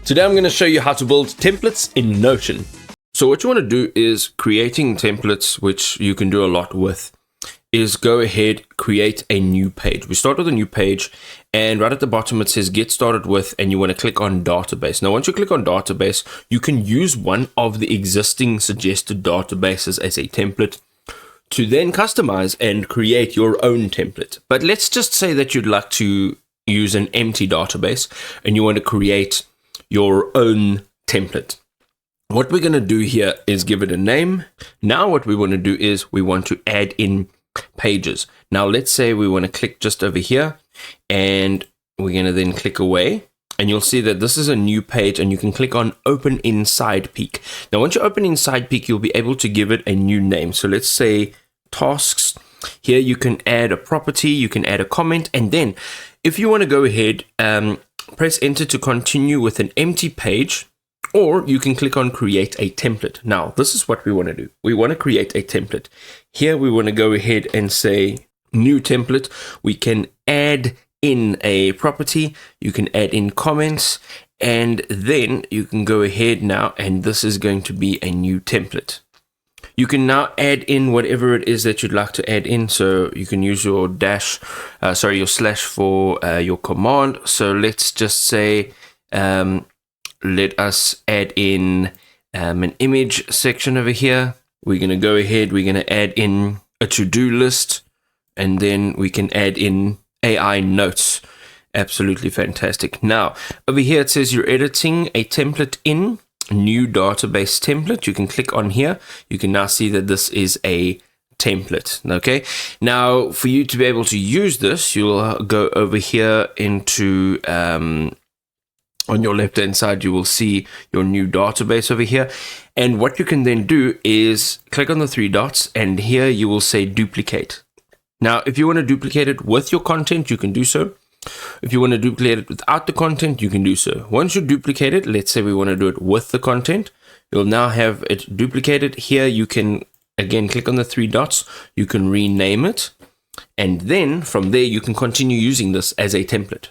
Today I'm going to show you how to build templates in Notion. So what you want to do is creating templates, which you can do a lot with, is go ahead, create a new page. We start with a new page, and right at the bottom it says get started with, and you want to click on database. Now once you click on database, you can use one of the existing suggested databases as a template to then customize and create your own template. But let's just say that you'd like to use an empty database and you want to create your own template. What we're going to do here is give it a name. Now what we want to do is we want to add in pages. Now let's say we want to click just over here, and we're going to then click away, and you'll see that this is a new page, and you can click on open inside peak. Now once you open inside peak, you'll be able to give it a new name. So let's say tasks. Here you can add a property, you can add a comment, and then if you want to go ahead, press enter to continue with an empty page, or you can click on create a template. Now this is what we want to do. We want to create a template. Here we want to go ahead and say new template. We can add in a property, you can add in comments, and then you can go ahead now, and this is going to be a new template. You can now add in whatever it is that you'd like to add in. So you can use your your slash for your command. So let's just say, let us add in an image section over here. We're going to go ahead, we're going to add in a to-do list, and then we can add in AI notes. Absolutely fantastic. Now, over here it says you're editing a template in new database template. You can click on here. You can now see that this is a template. Okay. Now, for you to be able to use this, you'll go over here into on your left hand side, you will see your new database over here. And what you can then do is click on the three dots, and here you will say duplicate. Now, if you want to duplicate it with your content, you can do so. If you want to duplicate it without the content, you can do so. Once you duplicate it, let's say we want to do it with the content, you'll now have it duplicated. Here you can again click on the three dots, you can rename it, and then from there you can continue using this as a template.